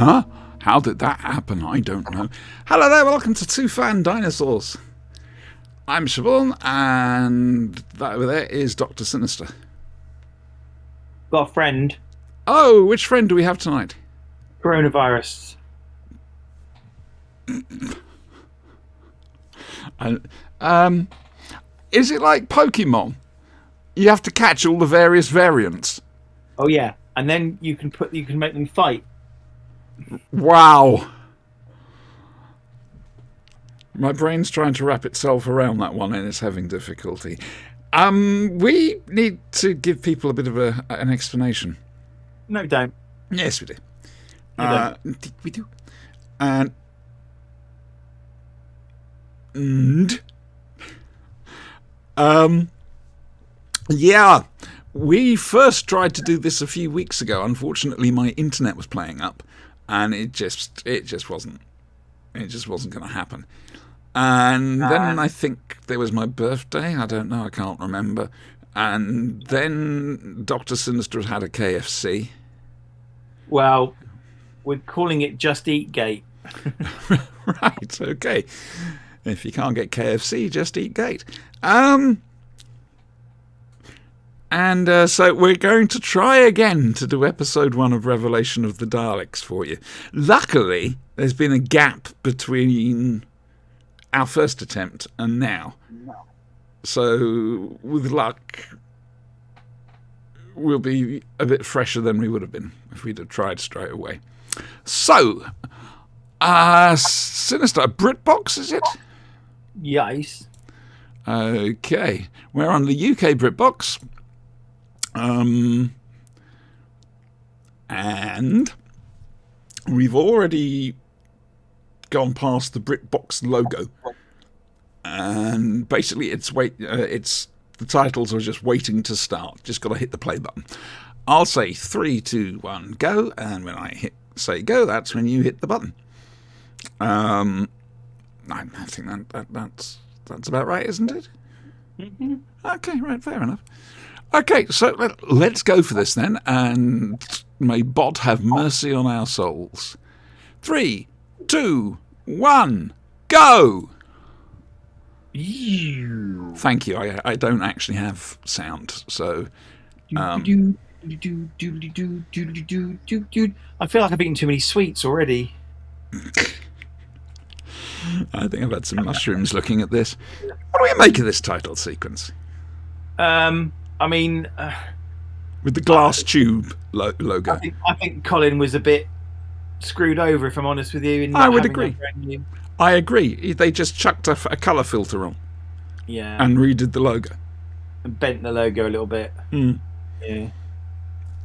Huh? How did that happen? I don't know. Hello there, welcome to Two Fan Dinosaurs. I'm Siobhan, and that over there is Dr. Sinister. Got a friend. Oh, which friend do we have tonight? Coronavirus. Is it like Pokemon? You have to catch all the various variants. Oh yeah, and then you can make them fight. Wow. My brain's trying to wrap itself around that one and it's having difficulty. We need to give people a bit of an explanation. No, we don't. Yes, we do. We do. And yeah, we first tried to do this a few weeks ago. Unfortunately, my internet was playing up, and it just wasn't going to happen. And then I think there was my birthday. I don't know. I can't remember. And then Dr. Sinister had a KFC. Well, we're calling it Just Eat Gate. Right. Okay. If you can't get KFC, just eat Gate. So we're going to try again to do episode 1 of Revelation of the Daleks for you. Luckily, there's been a gap between our first attempt and now. So, with luck, we'll be a bit fresher than we would have been if we'd have tried straight away. So, Sinister, BritBox, is it? Yes. Okay. We're on the UK BritBox. And we've already gone past the BritBox logo, and basically it's the titles are just waiting to start. Just got to hit the play button. I'll say 3, 2, 1, go, and when I say go, that's when you hit the button. I think that's about right, isn't it? Mm-hmm. Okay, right, fair enough. Okay, so let's go for this then, and may Bod have mercy on our souls. 3, 2, 1, go! Thank you. I don't actually have sound, so... I feel like I've eaten too many sweets already. I think I've had some mushrooms looking at this. What do we make of this title sequence? I mean... with the glass tube logo. I think Colin was a bit screwed over, if I'm honest with you. I would agree. I agree. They just chucked a colour filter on. Yeah. And redid the logo. And bent the logo a little bit. Yeah.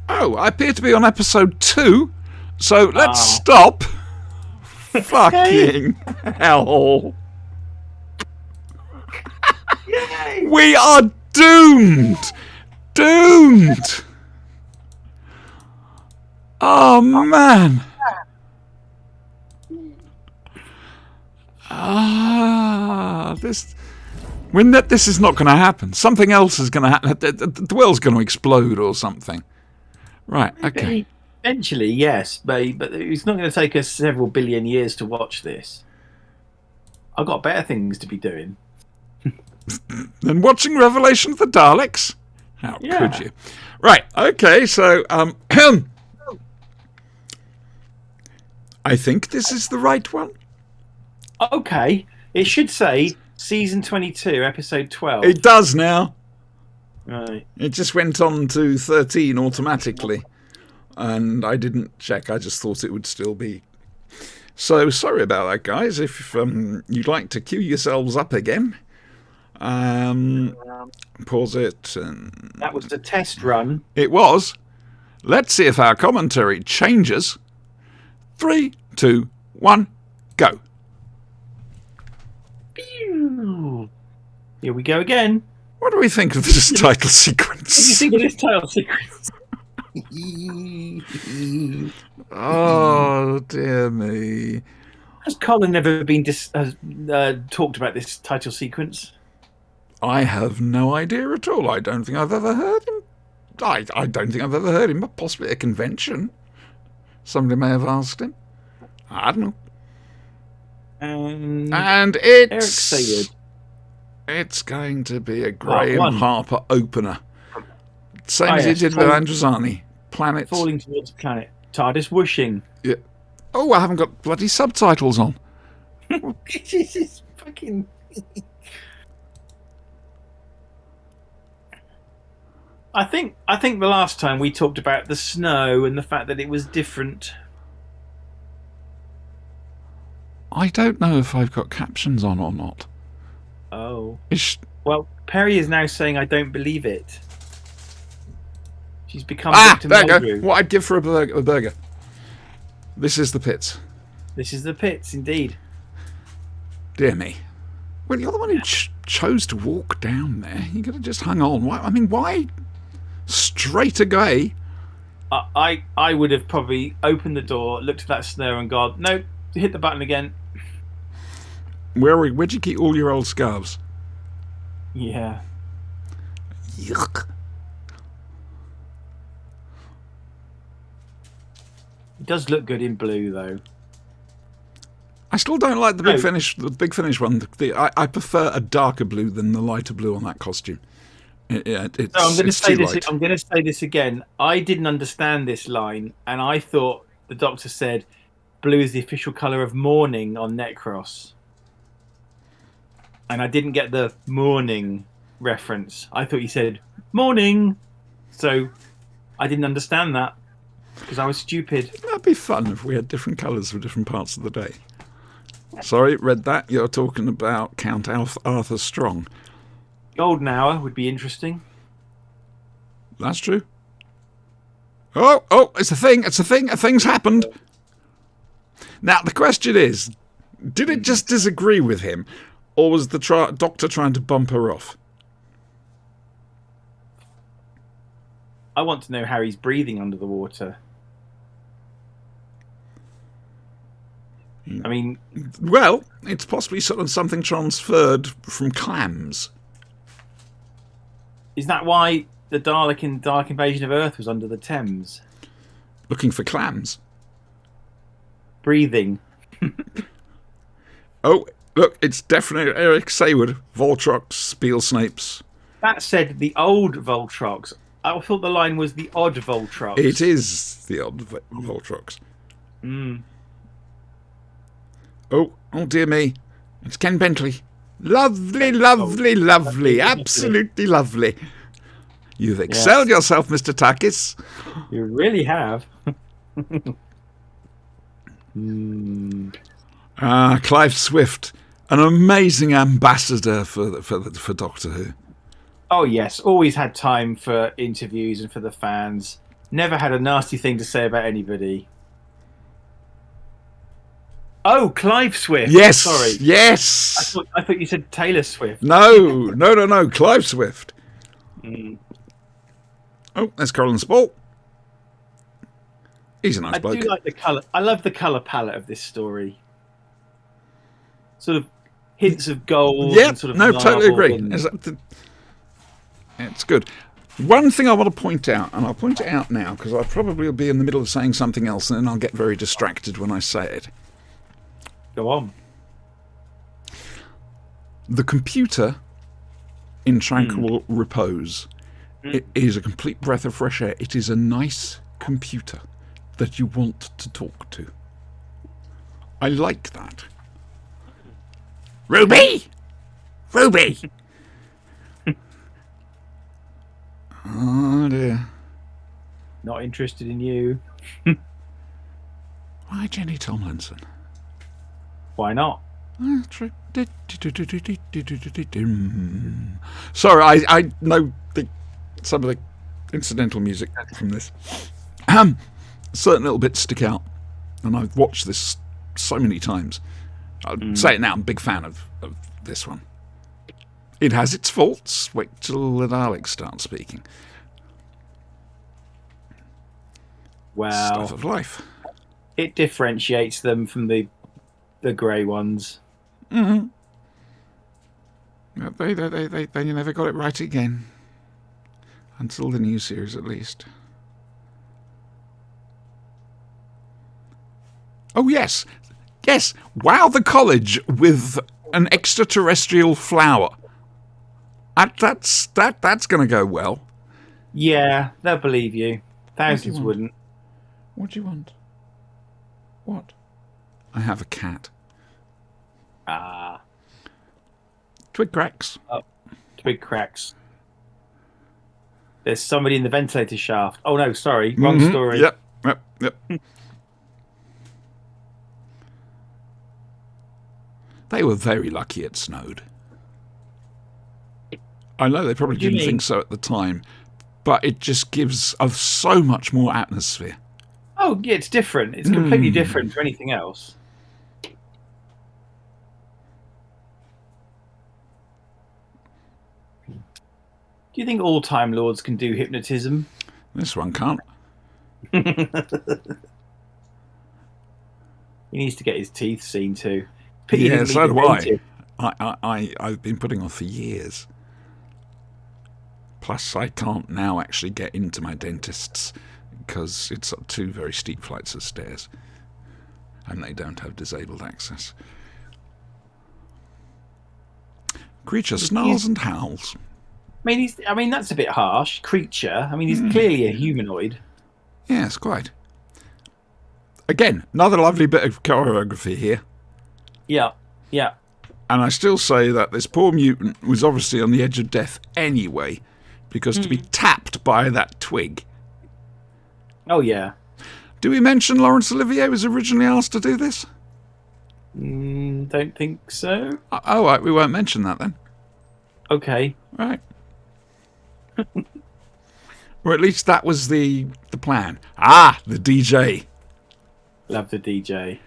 Oh, I appear to be on episode 2, so let's stop. Fucking hell. Yay! We are doomed! Doomed! Oh, man. This is not going to happen. Something else is going to happen. The world's going to explode or something. Right, okay. Eventually, yes, but it's not going to take us several billion years to watch this. I've got better things to be doing. Than watching Revelation of the Daleks? How could you? Right, okay, so I think this is the right one. Okay, it should say Season 22, Episode 12. It does now. Right. It just went on to 13 automatically, and I didn't check. I just thought it would still be. So sorry about that, guys. If you'd like to queue yourselves up again, pause it. And that was the test run. It was. Let's see if our commentary changes. 3, 2, 1, go. Here we go again. What do we think of this title sequence? What do you think of this title sequence? Oh, dear me. Has Colin never been talked about this title sequence? I have no idea at all. I don't think I've ever heard him. I don't think I've ever heard him, but possibly at a convention. Somebody may have asked him. I don't know. And And Eric Sayard. it's going to be a Part Graham one. Harper opener. Same as he yes, did with Androzani. Planets. Falling towards the planet. TARDIS whooshing. Yeah. Oh, I haven't got bloody subtitles on. This is fucking. I think the last time we talked about the snow and the fact that it was different. I don't know if I've got captions on or not. Oh. Well, Perry is now saying I don't believe it. She's become Victor there you Meldrew. go. What I'd give for a burger. This is the pits. This is the pits, indeed. Dear me. Well, you're the one who chose to walk down there. You could have just hung on. Why straight away? I would have probably opened the door, looked at that snow, and gone, nope, hit the button again. Where'd you keep all your old scarves? Yeah. Yuck. It does look good in blue, though. I still don't like the Big Finish. The Big Finish one. I prefer a darker blue than the lighter blue on that costume. I'm going to say this. I'm going to say this again. I didn't understand this line, and I thought the Doctor said blue is the official colour of mourning on Necros, and I didn't get the mourning reference. I thought he said morning, so I didn't understand that because I was stupid. That'd be fun if we had different colours for different parts of the day. Sorry, read that. You're talking about Count Arthur Strong. Golden Hour would be interesting. That's true. Oh, it's a thing. It's a thing. A thing's happened. Now, the question is, did it just disagree with him, or was the Doctor trying to bump her off? I want to know how he's breathing under the water. I mean... Well, it's possibly sort of something transferred from clams. Is that why the Dalek in Dalek Invasion of Earth was under the Thames? Looking for clams. Breathing. Oh, look, it's definitely Eric Sayard, Voltrox, Spiel Snapes. That said the old Voltrox. I thought the line was the odd Voltrox. It is the odd Voltrox. Oh dear me. It's Ken Bentley. Lovely, lovely. Absolutely lovely. You've excelled yourself, Mr. Takis. You really have. Clive Swift, an amazing ambassador for Doctor Who. Oh yes, always had time for interviews and for the fans. Never had a nasty thing to say about anybody. Oh, Clive Swift. Yes. Sorry. Yes. I thought you said Taylor Swift. No. Clive Swift. Oh, there's Colin Spall. He's a nice bloke. I do like the colour. I love the colour palette of this story. Sort of hints of gold. Yeah, and sort of totally agree. And... It's good. One thing I want to point out, and I'll point it out now because I probably will be in the middle of saying something else and then I'll get very distracted when I say it. Go on. The computer in Tranquil Repose it is a complete breath of fresh air. It is a nice computer that you want to talk to. I like that. Ruby! Oh dear. Not interested in you. Why Jenny Tomlinson? Why not? True. Sorry, I know some of the incidental music from this. Certain little bits stick out, and I've watched this so many times. I'll say it now, I'm a big fan of this one. It has its faults. Wait till the Daleks start speaking. Well, stuff of life. It differentiates them from the grey ones. Mm-hmm. They never got it right again. Until the new series, at least. Oh, yes. Yes. Wow the college with an extraterrestrial flower. That's going to go well. Yeah, they'll believe you. Thousands wouldn't. What do you want? What? I have a cat. Ah. Twig cracks. Oh, twig cracks. There's somebody in the ventilator shaft. Oh, no, sorry. Wrong story. Yep. They were very lucky it snowed. I know they probably didn't think so at the time, but it just gives us so much more atmosphere. Oh, yeah, it's different. It's completely different to anything else. Do you think all Time Lords can do hypnotism? This one can't. He needs to get his teeth seen too. Yeah, so do I. I've been putting off for years. Plus, I can't now actually get into my dentist's because it's up 2 very steep flights of stairs, and they don't have disabled access. Creature snarls and howls. I mean, that's a bit harsh. Creature. I mean, he's clearly a humanoid. Yes, quite. Again, another lovely bit of choreography here. Yeah. And I still say that this poor mutant was obviously on the edge of death anyway, because to be tapped by that twig. Oh, yeah. Do we mention Laurence Olivier was originally asked to do this? Don't think so. Oh, right, we won't mention that then. Okay. Right. Or at least that was the plan. Ah, the DJ. Love the DJ.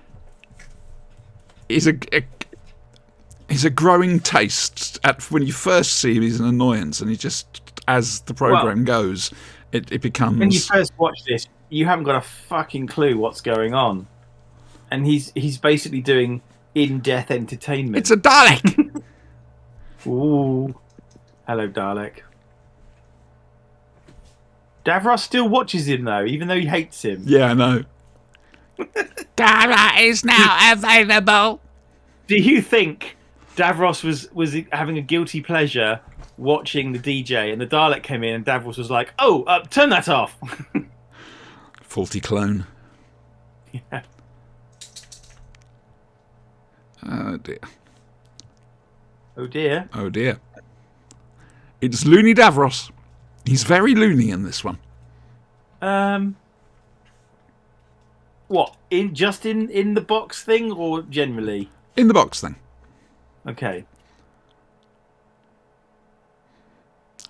He's a growing taste. When you first see him, he's an annoyance, and he just, as the program goes, it becomes. When you first watch this, you haven't got a fucking clue what's going on, and he's basically doing in-death entertainment. It's a Dalek. Ooh, hello Dalek. Davros still watches him though, even though he hates him. Yeah, I know. Dalek is now available. Do you think Davros was having a guilty pleasure watching the DJ, and the Dalek came in, and Davros was like, "Oh, turn that off." Faulty clone. Yeah. Oh dear. Oh dear. Oh dear. It's Loony Davros. He's very loony in this one. What? In the box thing or generally? In the box thing. Okay.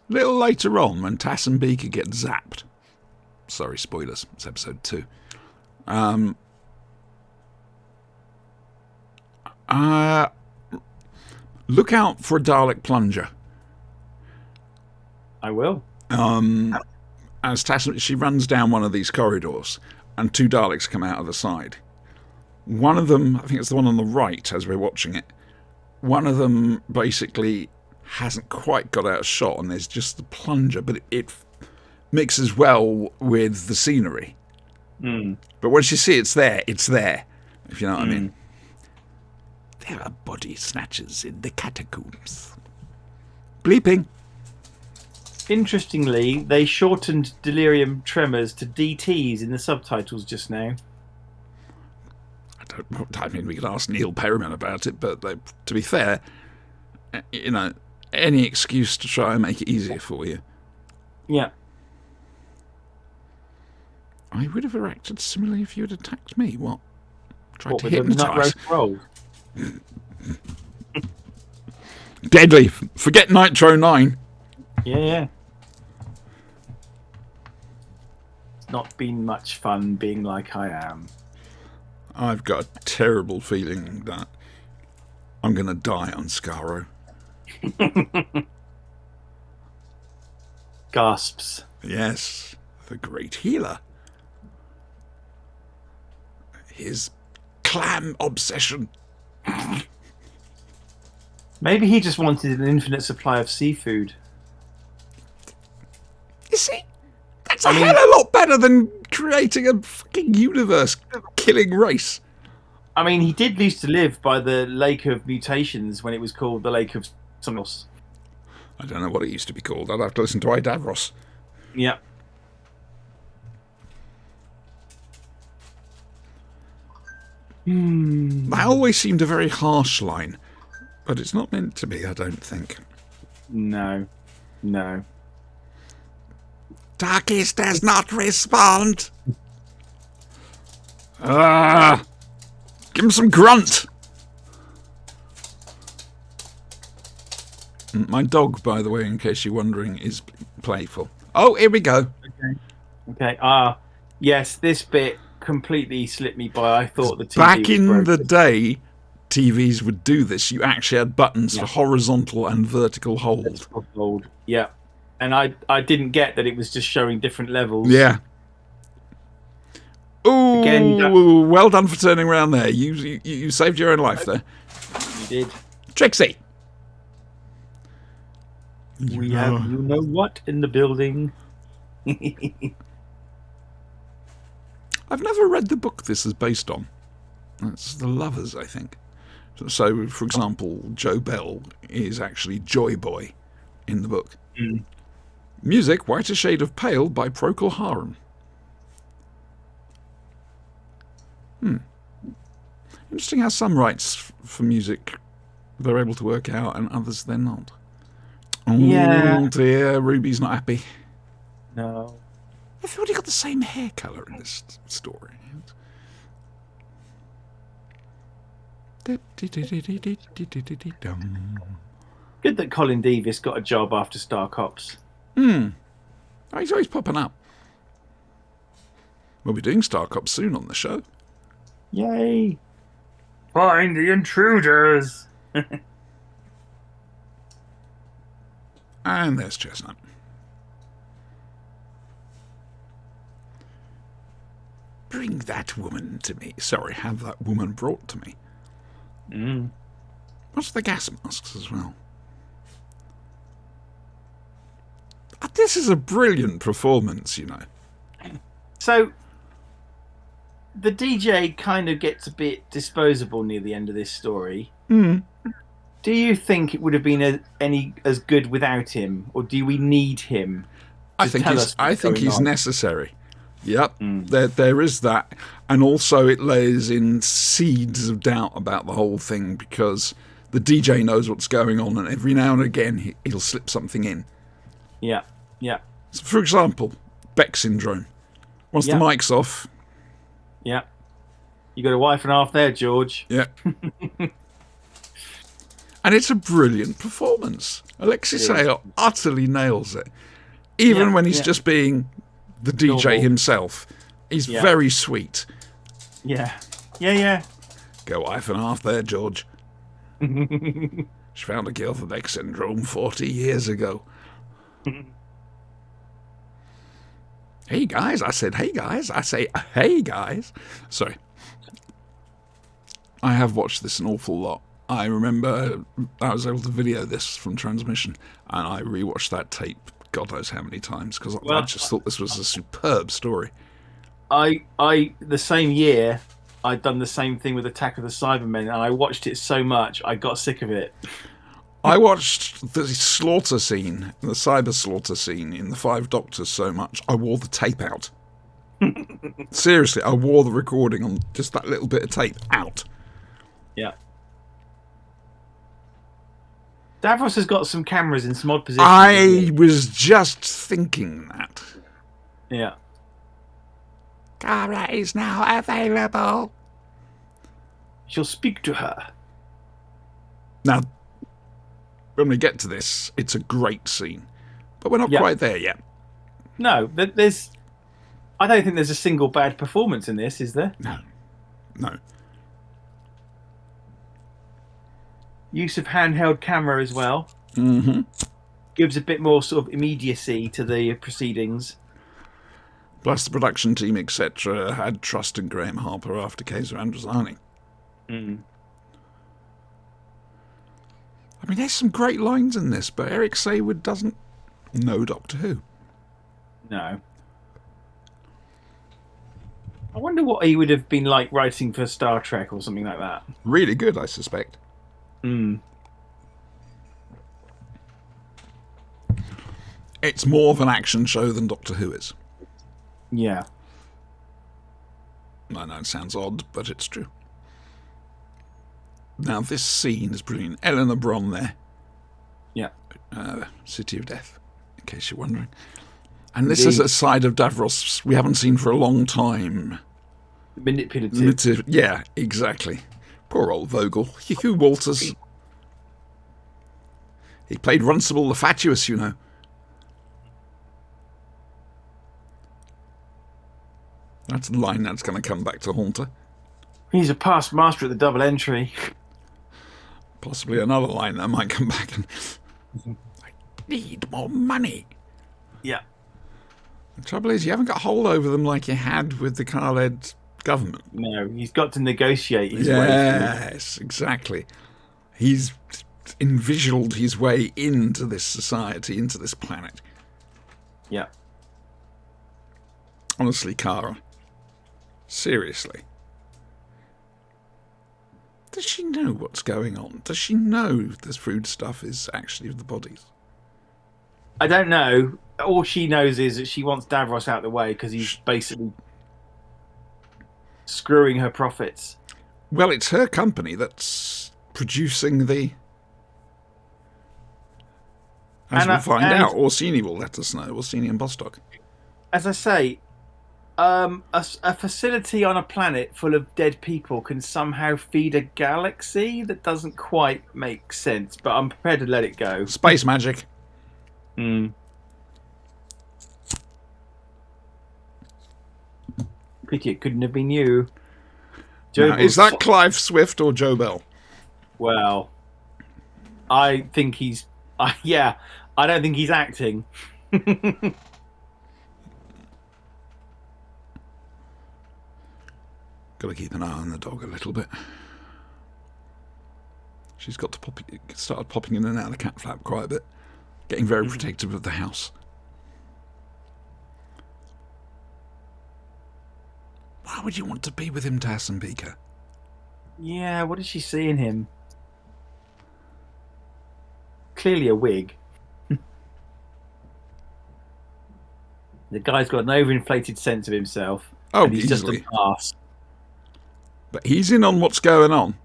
A little later on, when Tass and Beaker get zapped. Sorry, spoilers. It's episode 2. Look out for a Dalek plunger. I will. As Tass, she runs down one of these corridors, and 2 Daleks come out of the side. One of them, I think it's the one on the right as we're watching it, one of them basically hasn't quite got out of shot, and there's just the plunger, but it mixes well with the scenery. But once you see it's there, if you know what I mean. There are body snatchers in the catacombs. Bleeping. Interestingly, they shortened delirium tremors to DTs in the subtitles just now. I mean, we could ask Neil Perryman about it, but to be fair, you know, any excuse to try and make it easier for you. Yeah. I would have reacted similarly if you had attacked me. What? Tried to with hypnotise. nut roast roll? Deadly. Forget Nitro 9. Yeah. It's not been much fun being like I am. I've got a terrible feeling that I'm going to die on Skaro. Gasps. Yes, the great healer. His clam obsession. Maybe he just wanted an infinite supply of seafood. You see? That's a hell of a lot better than creating a fucking universe-killing race. I mean, he did used to live by the Lake of Mutations when it was called the Lake of something else. I don't know what it used to be called. I'd have to listen to Davros. Yeah. That always seemed a very harsh line, but it's not meant to be, I don't think. No. Darkest does not respond. Give him some grunt. My dog, by the way, in case you're wondering, is playful. Oh, here we go. Okay. Yes, this bit completely slipped me by. I thought the TV back in was the day, TVs would do this. You actually had buttons for horizontal and vertical hold. Yeah. And I didn't get that it was just showing different levels. Yeah. Ooh, again, well done for turning around there. You saved your own life there. You did. Trixie. We have you know what in the building. I've never read the book this is based on. It's The Lovers, I think. So, for example, Joe Bell is actually Joy Boy in the book. Mm. Music, White a Shade of Pale by Procol Harum. Interesting how some rights for music they're able to work out and others they're not. Oh dear, Ruby's not happy. No. They've already got the same hair colour in this story. Good that Colin Davis got a job after Star Cops. Oh, he's always popping up. We'll be doing Star Cops soon on the show. Yay! Find the intruders! And there's Chestnut. Bring that woman to me. Sorry, have that woman brought to me. What's the gas masks as well? This is a brilliant performance, you know. So, the DJ kind of gets a bit disposable near the end of this story. Do you think it would have been any as good without him, or do we need him? I think he's necessary. Yep, there is that, and also it lays in seeds of doubt about the whole thing because the DJ knows what's going on, and every now and again he'll slip something in. Yeah. So for example, Beck syndrome. Once the mic's off. Yeah. You got a wife and a half there, George. Yeah. And it's a brilliant performance. Alexis Sayle utterly nails it. Even when he's just being the DJ himself. He's very sweet. Yeah. Go wife and a half there, George. She found a cure for Beck syndrome 40 years ago. Hey guys, I said hey guys. I say hey guys. Sorry. I have watched this an awful lot. I remember I was able to video this from transmission, and I rewatched that tape God knows how many times because I just thought this was a superb story. The same year I'd done the same thing with Attack of the Cybermen, and I watched it so much I got sick of it. I watched the slaughter scene, the cyber slaughter scene in The Five Doctors so much I wore the tape out. Seriously, I wore the recording on just that little bit of tape out. Yeah. Davros has got some cameras in some odd positions. I was just thinking that. Yeah. Cara is now available. She'll speak to her. Now, when we get to this, it's a great scene. But we're not quite there yet. No, I don't think there's a single bad performance in this, is there? No. Use of handheld camera as well. Gives a bit more sort of immediacy to the proceedings. Plus the production team, etc., had trust in Graham Harper after Kaiser Androzani. I mean, there's some great lines in this, but Eric Saywood doesn't know Doctor Who. No. I wonder what he would have been like writing for Star Trek or something like that. Really good, I suspect. Mm. It's more of an action show than Doctor Who is. Yeah. I know it sounds odd, but it's true. Now, this scene is brilliant. Eleanor Bron there. Yeah. City of Death, in case you're wondering. And this is a side of Davros we haven't seen for a long time. Manipulative. Yeah, exactly. Poor old Vogel. Hugh Walters. He played Runcible the Fatuous, you know. That's a line that's going to come back to haunt her. He's a past master at the double entry. Possibly another line that might come back and... I need more money. Yeah. The trouble is, you haven't got hold over them like you had with the Khaled government. No, he's got to negotiate his way. Yes, exactly. He's envisioned his way into this society, into this planet. Yeah. Honestly, Kara. Seriously. Does she know what's going on? Does she know this food stuff is actually the bodies? I don't know. All she knows is that she wants Davros out of the way because he's basically screwing her profits. Well, it's her company that's producing the... As we'll find out, Orsini will let us know. Orsini and Bostock. As I say, a facility on a planet full of dead people can somehow feed a galaxy? That doesn't quite make sense, but I'm prepared to let it go. Space magic. Pity it couldn't have been you. Now, is that Clive Swift or Joe Bell? Well, I think he's... yeah, I don't think he's acting. Got to keep an eye on the dog a little bit. She's got to started popping in and out of the cat flap quite a bit, getting very protective of the house. Why would you want to be with him, Tass and Beaker? Yeah, what does she see in him? Clearly a wig. The guy's got an overinflated sense of himself. Oh, and he's easily. just a ass. But he's in on what's going on.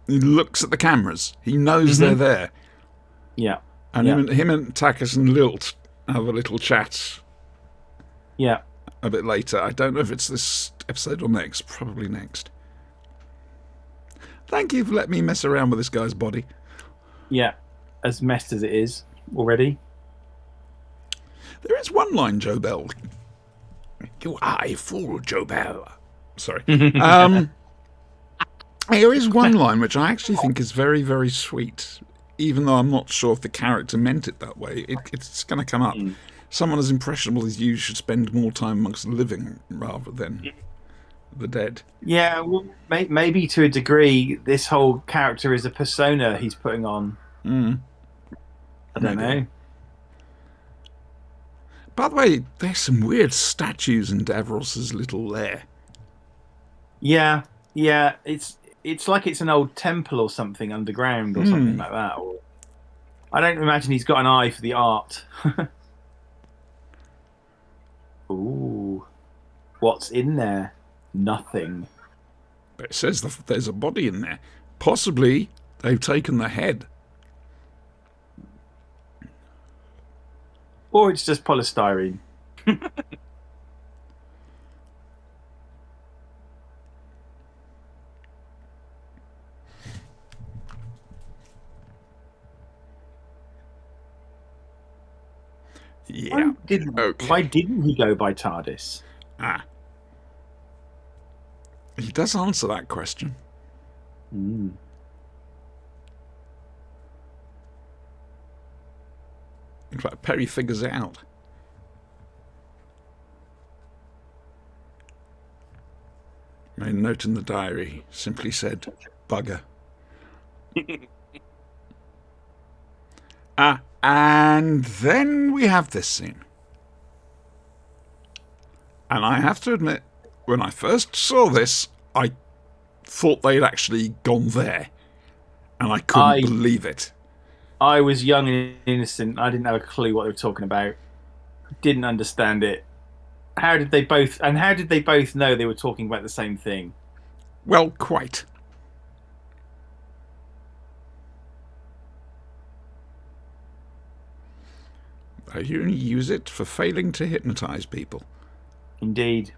He looks at the cameras. He knows they're there. Yeah. And him and Takis and Lilt have a little chat. Yeah. A bit later. I don't know if it's this episode or next. Probably next. Thank you for letting me mess around with this guy's body. Yeah. As messed as it is already. There is one line, Joe Bell. You are a fool, Joe Bell. Sorry. There is one line which I actually think is very, very sweet, even though I'm not sure if the character meant it that way. It's going to come up. Someone as impressionable as you should spend more time amongst the living rather than the dead. Yeah, well, maybe to a degree, this whole character is a persona he's putting on. I don't know. By the way, there's some weird statues in Davros's little lair. Yeah, it's like it's an old temple or something underground or something like that. Or, I don't imagine he's got an eye for the art. Ooh, what's in there? Nothing. But it says there's a body in there. Possibly they've taken the head. Or it's just polystyrene. Yeah. Why didn't he go by TARDIS? He does answer that question. Mm. In fact, Perry figures it out. Made a note in the diary, simply said, bugger. And then we have this scene. And I have to admit, when I first saw this, I thought they'd actually gone there, and I couldn't believe it. I was young and innocent. I didn't have a clue what they were talking about. Didn't understand it. How did they both know they were talking about the same thing? Well, quite. You only use it for failing to hypnotise people. Indeed.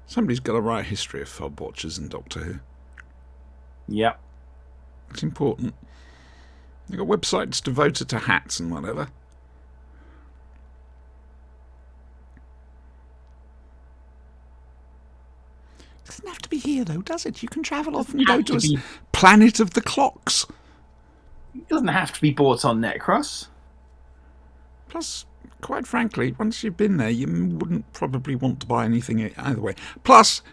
Somebody's got to write a history of fob watchers in Doctor Who. Yep. It's important. They've got websites devoted to hats and whatever. It doesn't have to be here, though, does it? You can travel off and go to a planet of the clocks. It doesn't have to be bought on Netcross. Plus, quite frankly, once you've been there, you wouldn't probably want to buy anything either way. Plus,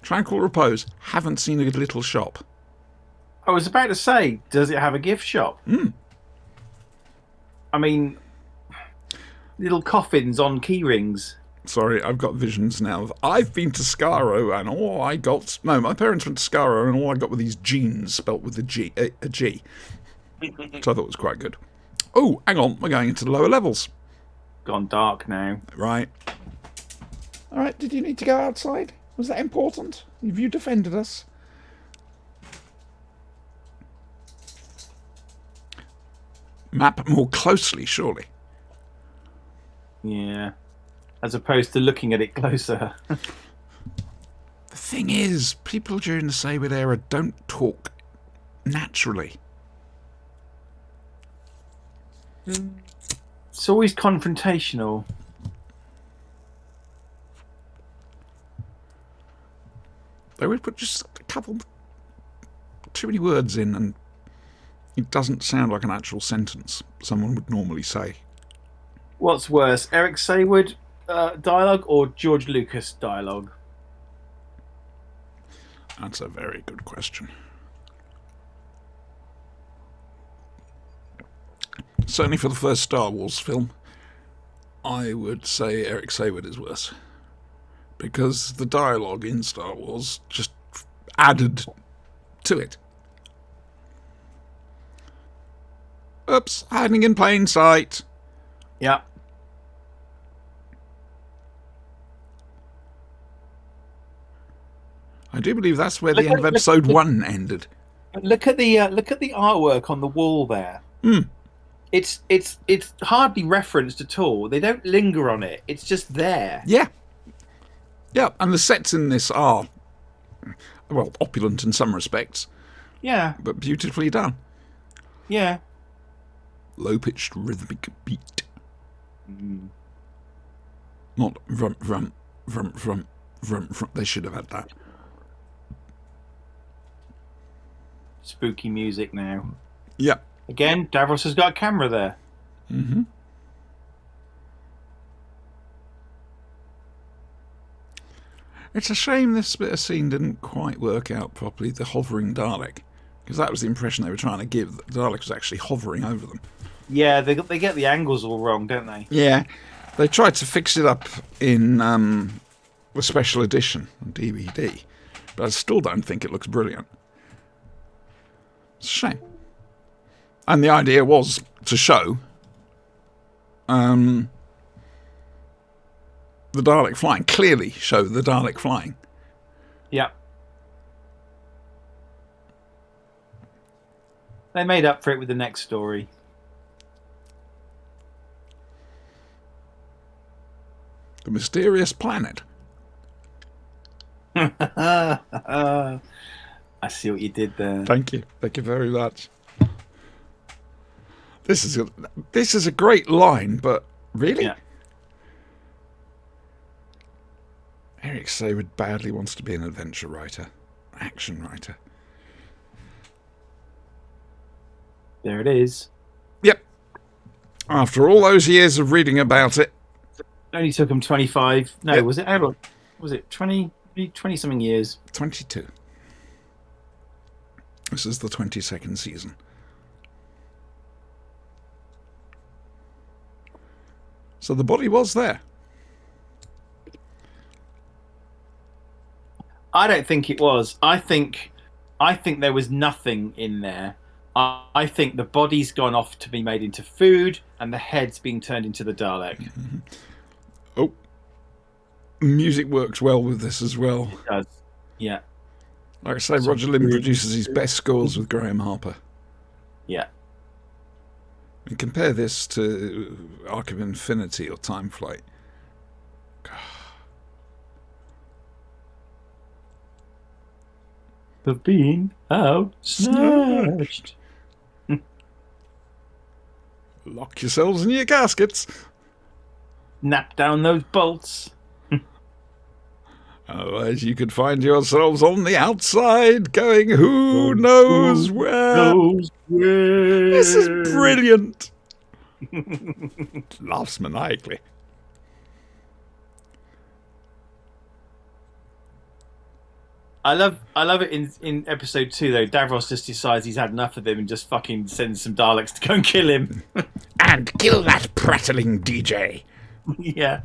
Tranquil Repose, haven't seen a little shop. I was about to say, does it have a gift shop? I mean, little coffins on key rings. Sorry, I've got visions now of I've been to Skaro and all I got... No, my parents went to Skaro and all I got were these jeans spelt with a G. So I thought it was quite good. Oh, hang on, we're going into the lower levels. Gone dark now. Right. All right, did you need to go outside? Was that important? Have you defended us? Map more closely, surely. Yeah. As opposed to looking at it closer. The thing is, people during the Sayward era don't talk naturally. It's always confrontational. They would put just a couple too many words in and it doesn't sound like an actual sentence someone would normally say. What's worse, Eric Sayward dialogue or George Lucas dialogue? That's a very good question. Certainly for the first Star Wars film, I would say Eric Sayward is worse. Because the dialogue in Star Wars just added to it. Oops, hiding in plain sight. Yeah. I do believe that's where the end of episode 1 ended. Look at the artwork on the wall there. It's hardly referenced at all. They don't linger on it. It's just there. Yeah. Yeah, and the sets in this are, well, opulent in some respects. Yeah. But beautifully done. Yeah. Low-pitched rhythmic beat. Not vrum, vrum, vrum, vrum, vrum, vrum. They should have had that. Spooky music now. Yeah. Again, Davros has got a camera there. Mm-hmm. It's a shame this bit of scene didn't quite work out properly, the hovering Dalek. Because that was the impression they were trying to give, that the Dalek was actually hovering over them. Yeah, they get the angles all wrong, don't they? Yeah. They tried to fix it up in the special edition on DVD. But I still don't think it looks brilliant. It's a shame. And the idea was to show the Dalek flying. Clearly show the Dalek flying. Yeah. They made up for it with the next story. The mysterious planet. I see what you did there. Thank you. Thank you very much. This is a great line, but really? Yeah. Eric Sayward badly wants to be an adventure writer, action writer. There it is. Yep. After all those years of reading about it. Only took him 25. No, Yep. was it? How long? Was it 20 something years? 22. This is the 22nd season. So the body was there. I don't think it was. I think there was nothing in there. I think the body's gone off to be made into food, and the head's being turned into the Dalek. Oh, music works well with this as well. It does. Yeah. Like I say, Roger Lynn produces his best scores with Graham Harper. Yeah. And compare this to Arc of Infinity or Time Flight. The bean out snatched. Lock yourselves in your caskets. Nap down those bolts. Otherwise, you could find yourselves on the outside going, who knows where? This is brilliant. Laughs maniacally. I love it in episode 2 though. Davros just decides he's had enough of them and just fucking sends some Daleks to go and kill him. And kill that prattling DJ. Yeah.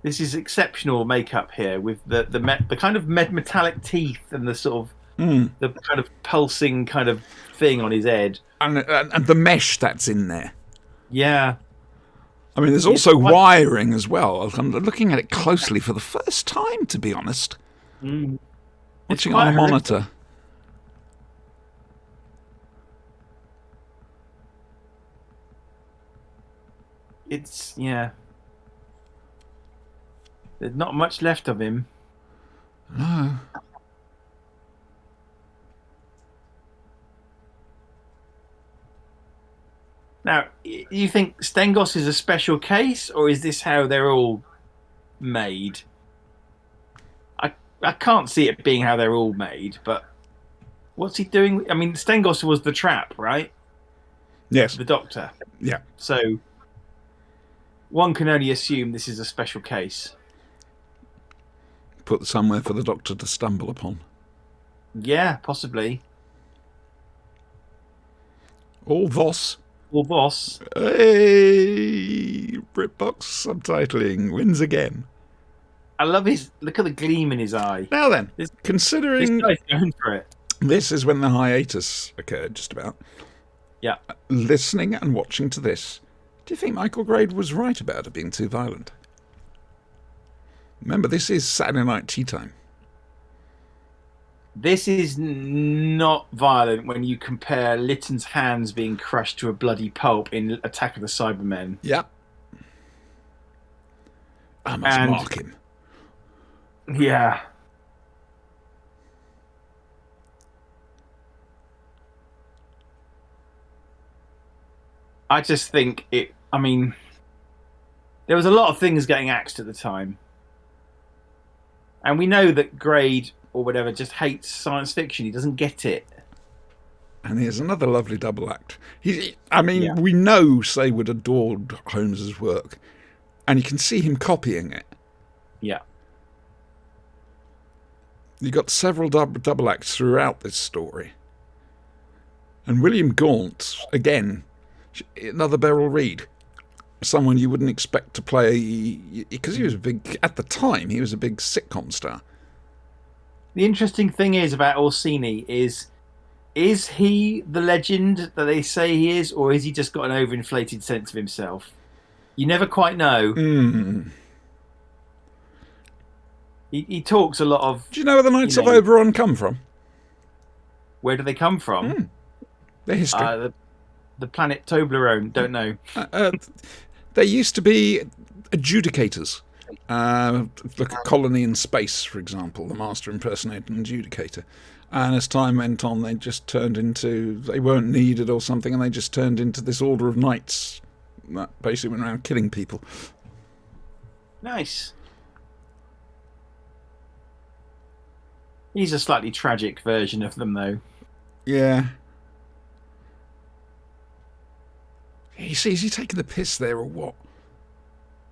This is exceptional makeup here with the kind of metallic teeth and the sort of the kind of pulsing kind of thing on his head. And the mesh that's in there. Yeah. I mean, there's also wiring as well. I'm looking at it closely for the first time, to be honest. Watching it on a monitor. It's, yeah. There's not much left of him. No. Now, you think Stengos is a special case, or is this how they're all made? I can't see it being how they're all made, but what's he doing? I mean, Stengos was the trap, right? Yes. The Doctor. Yeah. So one can only assume this is a special case. Put somewhere for the Doctor to stumble upon. Yeah, possibly. All Voss. Or Voss. Hey! BritBox subtitling wins again. I love look at the gleam in his eye. Now then, considering this guy's going for it. This is when the hiatus occurred, just about. Yeah. Listening and watching to this, do you think Michael Grade was right about it being too violent? Remember, this is Saturday Night Tea Time. This is not violent when you compare Lytton's hands being crushed to a bloody pulp in Attack of the Cybermen. Yeah. I must mark him. Yeah. I just think I mean, there was a lot of things getting axed at the time. And we know that Grade or whatever just hates science fiction. He doesn't get it. And here's another lovely double act. We know Saywood adored Holmes's work, and you can see him copying it. Yeah. You got several double acts throughout this story. And William Gaunt, again, another Beryl Reid. Someone you wouldn't expect to play, because he was at the time, he was a big sitcom star. The interesting thing is about Orsini is he the legend that they say he is, or is he just got an overinflated sense of himself? You never quite know. He talks a lot of... Do you know where the Knights of Oberon come from? Where do they come from? Their history. The planet Toblerone, don't know. They used to be adjudicators. Look at Colony in Space, for example, the master impersonator and adjudicator. And as time went on, they just turned into... They weren't needed or something, and they just turned into this order of knights that basically went around killing people. Nice. He's a slightly tragic version of them, though. Yeah. Is he taking the piss there or what?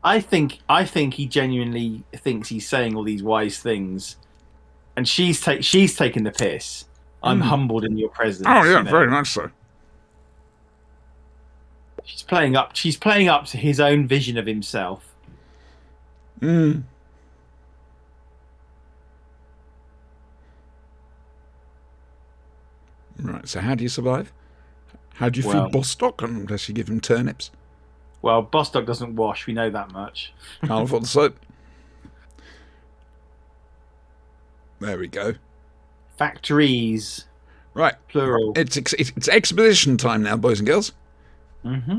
I think he genuinely thinks he's saying all these wise things, and she's taking the piss. I'm humbled in your presence. Oh yeah, very much so. She's playing up to his own vision of himself. Right, so how do you survive? How do you feed Bostock unless you give him turnips? Well, Bostock doesn't wash, we know that much. Can't afford the soap. There we go. Factories. Right. Plural. It's exposition time now, boys and girls. Mm-hmm.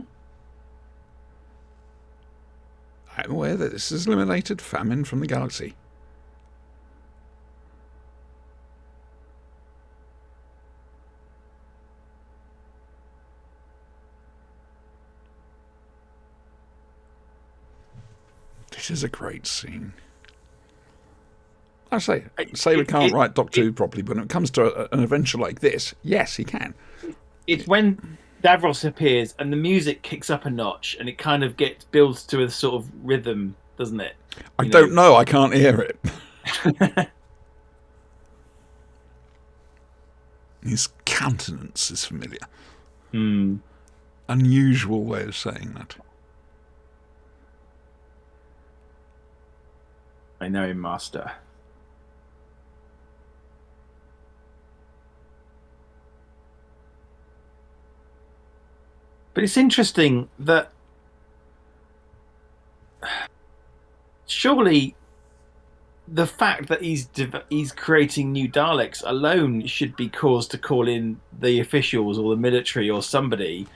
I'm aware that this has eliminated famine from the galaxy. This is a great scene. I say we can't write Doctor Who properly, but when it comes to an adventure like this, yes, he can. It's when Davros appears and the music kicks up a notch and it kind of builds to a sort of rhythm, doesn't it? I don't know. I can't hear it. His countenance is familiar. Unusual way of saying that. I know him, Master. But it's interesting that surely the fact that he's creating new Daleks alone should be cause to call in the officials or the military or somebody.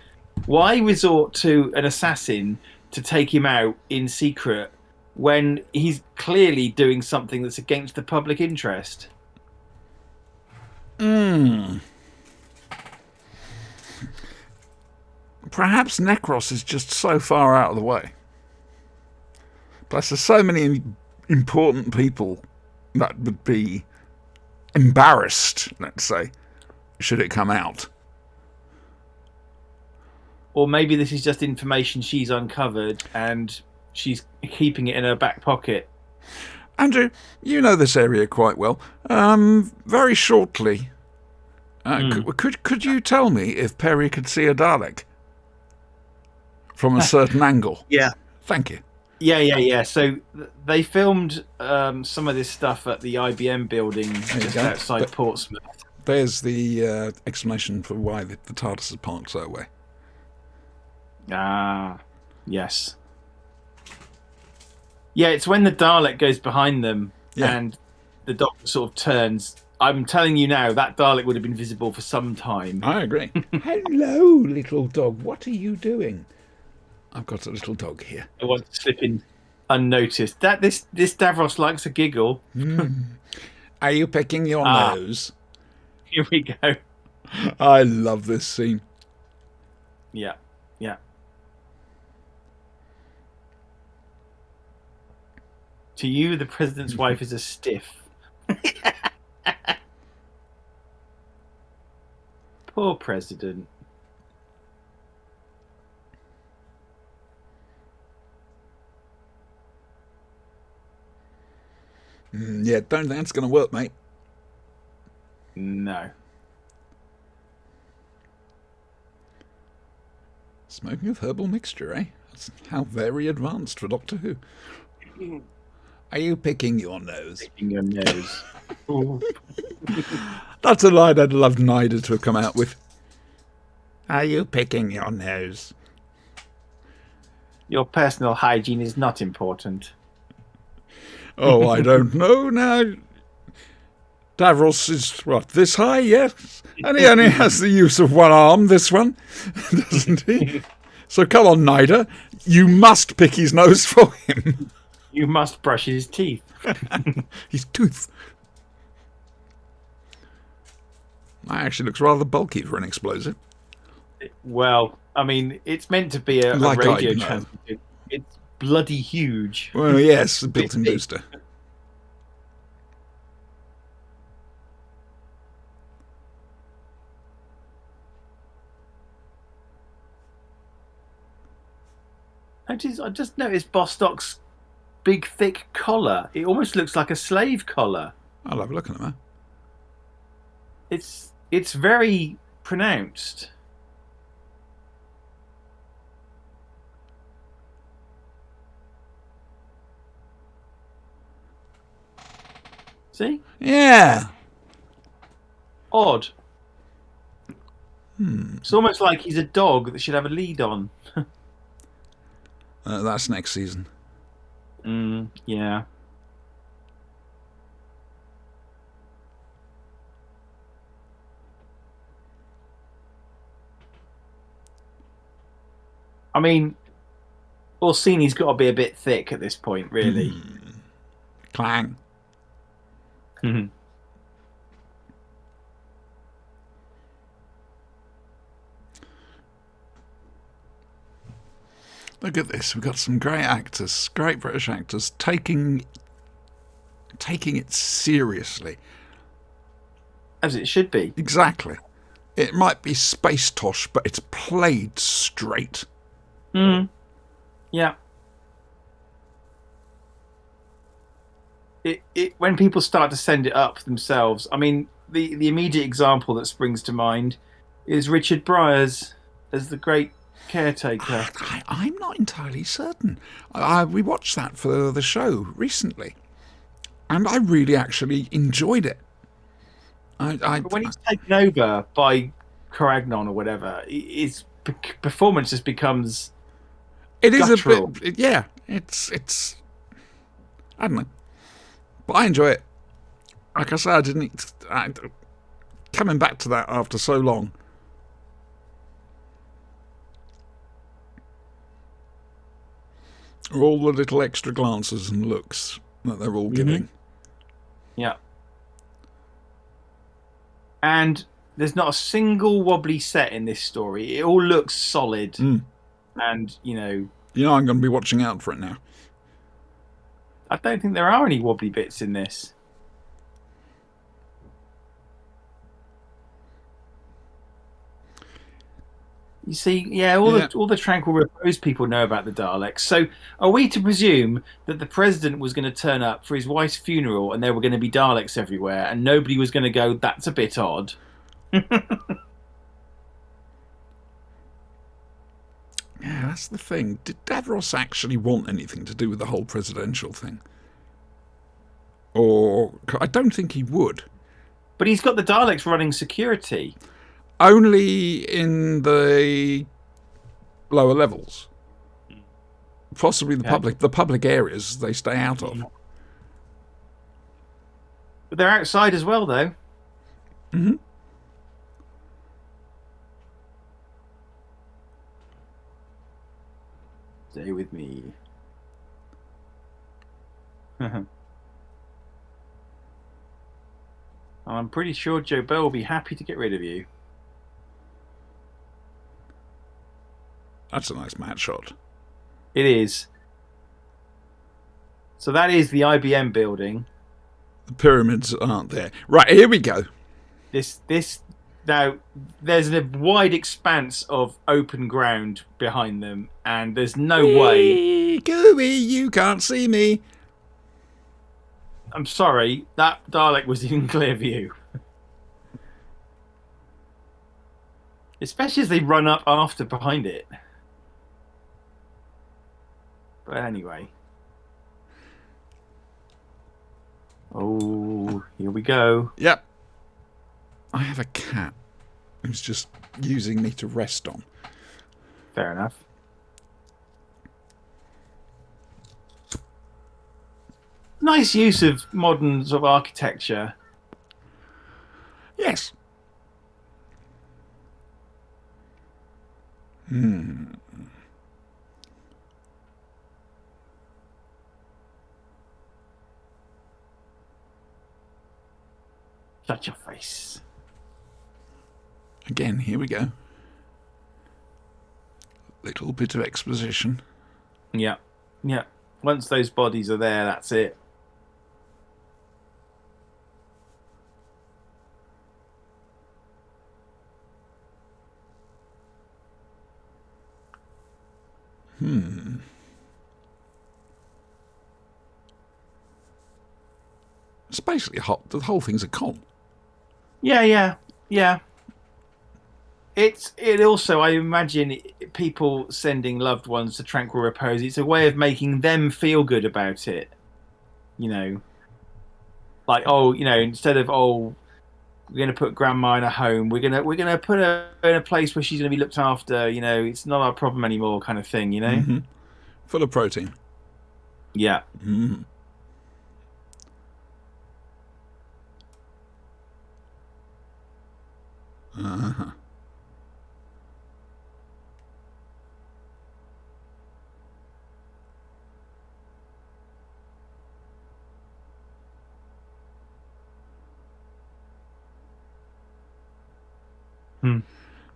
Why resort to an assassin to take him out in secret when he's clearly doing something that's against the public interest? Perhaps Necros is just so far out of the way. Plus, there's so many important people that would be embarrassed, let's say, should it come out. Or maybe this is just information she's uncovered and she's keeping it in her back pocket. Andrew, you know this area quite well. Very shortly, could you tell me if Perry could see a Dalek from a certain angle? Yeah. Thank you. Yeah. So they filmed some of this stuff at the IBM building just outside Portsmouth. There's the explanation for why the TARDIS is parked that way. Ah, yes. Yeah, it's when the Dalek goes behind them and the Doctor sort of turns. I'm telling you now, that Dalek would have been visible for some time. I agree. Hello, little dog. What are you doing? I've got a little dog here. I want to slip in unnoticed. This Davros likes a giggle. Are you picking your nose? Here we go. I love this scene. Yeah. To you, the president's wife is a stiff. Poor president. Yeah, don't think that's going to work, mate. No. Smoking of herbal mixture, eh? That's how very advanced for Doctor Who. Are you picking your nose? Picking your nose. That's a line I'd love Nida to have come out with. Are you picking your nose? Your personal hygiene is not important. Oh, I don't know now. Davros is, what, this high? Yes. And he only has the use of one arm, this one, doesn't he? So come on, Nida. You must pick his nose for him. You must brush his teeth. His tooth. That actually looks rather bulky for an explosive. Well, I mean, it's meant to be a radio transmitter. It's bloody huge. Well, yes, a built-in booster. I just noticed Bostock's big, thick collar. It almost looks like a slave collar. I'll have a look at them, It's very pronounced. See? Yeah. Odd. It's almost like he's a dog that should have a lead on. That's next season. Yeah. I mean, Orsini's got to be a bit thick at this point, really. Clang. Look at this. We've got some great actors, great British actors, taking it seriously. As it should be. Exactly. It might be space tosh, but it's played straight. Yeah. It when people start to send it up themselves, I mean, the immediate example that springs to mind is Richard Briers as the great caretaker. I'm not entirely certain. We watched that for the show recently, and I really actually enjoyed it. But when he's taken over by Caragnon or whatever, his performance just becomes. It is guttural. a bit, yeah. It's. I don't know, but I enjoy it. Like I said, coming back to that after so long. All the little extra glances and looks that they're all giving. Yeah. And there's not a single wobbly set in this story. It all looks solid. And, I'm going to be watching out for it now. I don't think there are any wobbly bits in this. You see, all the tranquil repose people know about the Daleks. So, are we to presume that the president was going to turn up for his wife's funeral, and there were going to be Daleks everywhere, and nobody was going to go, "That's a bit odd"? Yeah, that's the thing. Did Davros actually want anything to do with the whole presidential thing? Or I don't think he would. But he's got the Daleks running security. Only in the lower levels. Possibly the public areas they stay out of. But they're outside as well, though. Stay with me. I'm pretty sure Joe Bell will be happy to get rid of you. That's a nice match shot. It is. So that is the IBM building. The pyramids aren't there. Right, here we go. This now there's a wide expanse of open ground behind them, and there's no way. Gooey, you can't see me. I'm sorry, that Dalek was in clear view. Especially as they run up after behind it. But anyway. Oh, here we go. Yep. I have a cat who's just using me to rest on. Fair enough. Nice use of modern sort of architecture. Yes. Shut your face. Again, here we go. Little bit of exposition. Yeah. Yeah. Once those bodies are there, that's it. It's basically hot. The whole thing's a con. Yeah. It also, I imagine, people sending loved ones to tranquil repose. It's a way of making them feel good about it. Like, instead of We're going to put Grandma in a home. We're gonna put her in a place where she's going to be looked after. It's not our problem anymore, kind of thing. Full of protein. Yeah. Uh-huh.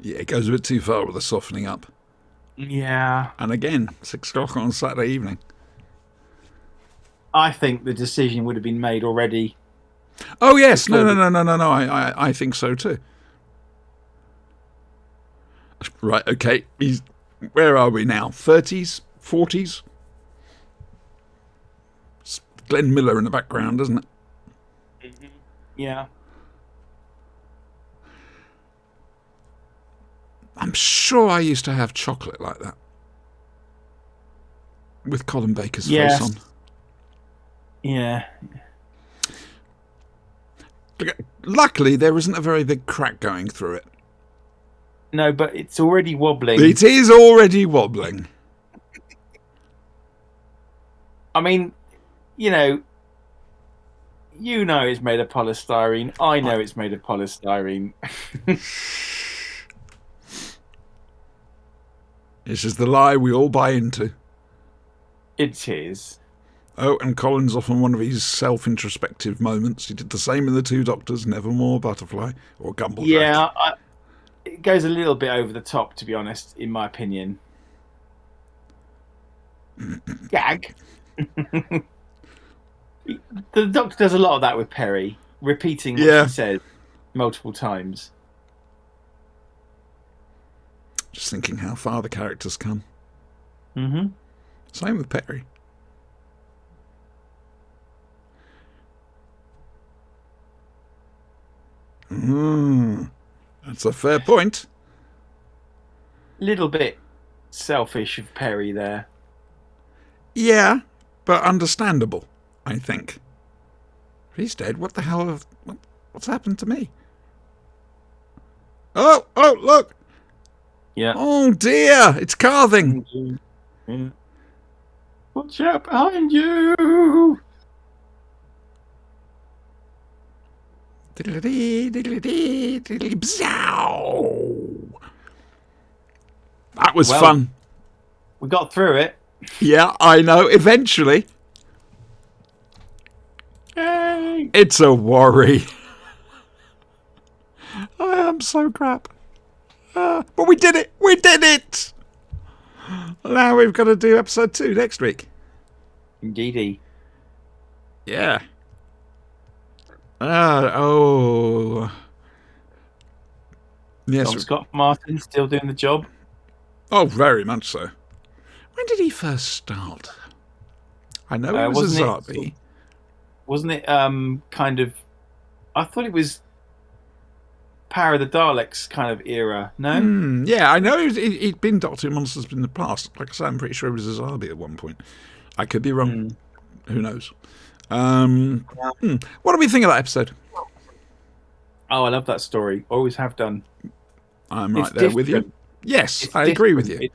Yeah, it goes a bit too far with the softening up. Yeah. And again, 6 o'clock on Saturday evening. I think the decision would have been made already. Oh yes, no. I think so too. Right, okay. Where are we now? 30s, 40s. It's Glenn Miller in the background, isn't it? Yeah. I'm sure I used to have chocolate like that, with Colin Baker's face on. Yeah. Luckily, there isn't a very big crack going through it. No, but it's already wobbling. It is already wobbling. I mean, it's made of polystyrene. I know it's made of polystyrene. This is the lie we all buy into. It is. Oh, and Colin's off on one of his self-introspective moments. He did the same in The Two Doctors, Nevermore, Butterfly, or Gumblejack. Yeah, it goes a little bit over the top, to be honest, in my opinion. Gag. The Doctor does a lot of that with Perry, repeating what she says multiple times. Just thinking how far the characters come. Mm-hmm. Same with Perry. That's a fair point. Little bit selfish of Perry there. Yeah, but understandable, I think. If he's dead, what the hell? What's happened to me? Oh, look! Yeah. Oh dear, it's carving. Yeah. Watch out behind you! Diddly-dee, diddly-dee, diddly-bzow. That was fun. We got through it. Yeah, I know. Eventually. Yay! It's a worry. I am so crap. But we did it. We did it. Now we've got to do episode 2 next week. Indeedy. Yeah. Oh. Yes. John Scott Martin still doing the job. Oh, very much so. When did he first start? I know it was a Zarbi. Wasn't it kind of... I thought it was Power of the Daleks kind of era, no? Yeah, I know he'd been Doctor Who Monsters in the past. Like I said, I'm pretty sure he was a Zarbi at one point. I could be wrong. Who knows? What do we think of that episode? Oh, I love that story. Always have done. I'm right there with you. Yes, I agree with you.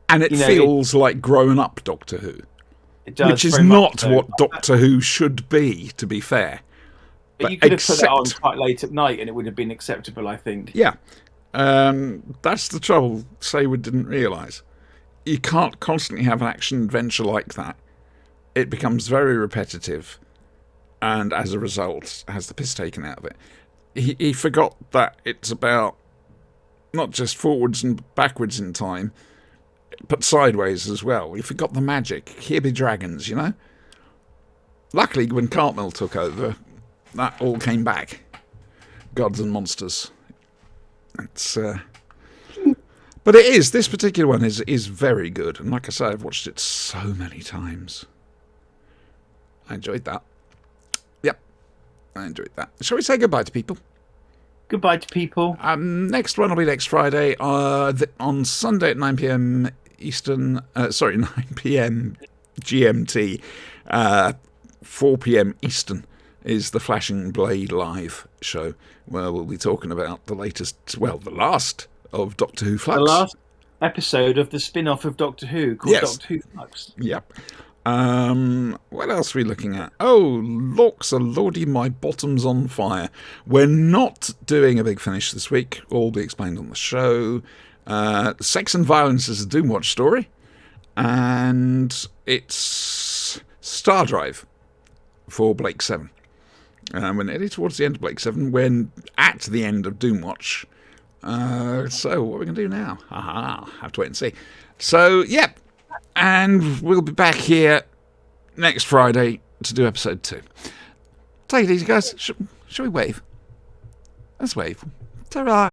And it feels like grown up Doctor Who. It does. Which is not what Doctor Who should be, to be fair. But you could have put it on quite late at night and it would have been acceptable, I think. Yeah. That's the trouble Saywood didn't realise. You can't constantly have an action adventure like that. It becomes very repetitive and as a result has the piss taken out of it. He forgot that it's about not just forwards and backwards in time, but sideways as well. He forgot the magic. Here be dragons, you know? Luckily, when Cartmel took over, that all came back. Gods and monsters. It's, but it is. This particular one is very good. And like I say, I've watched it so many times. I enjoyed that. Yep. I enjoyed that. Shall we say goodbye to people? Goodbye to people. Next one will be next Friday. On Sunday at 9 p.m. Eastern. 9 p.m. GMT. 4 p.m. Eastern. is the Flashing Blade Live show, where we'll be talking about the last of Doctor Who Flux. The last episode of the spin-off of Doctor Who called Doctor Who Flux. Yep. What else are we looking at? Oh, looks a lordy, my bottom's on fire. We're not doing a big finish this week. All be explained on the show. Sex and Violence is a Doomwatch story. And it's Star Drive for Blake 7. We're nearly towards the end of Blake 7. We're at the end of Doomwatch. So what are we going to do now? Have to wait and see. So, yeah. And we'll be back here next Friday to do episode 2. Take it easy, guys. Shall we wave? Let's wave. Ta-ra.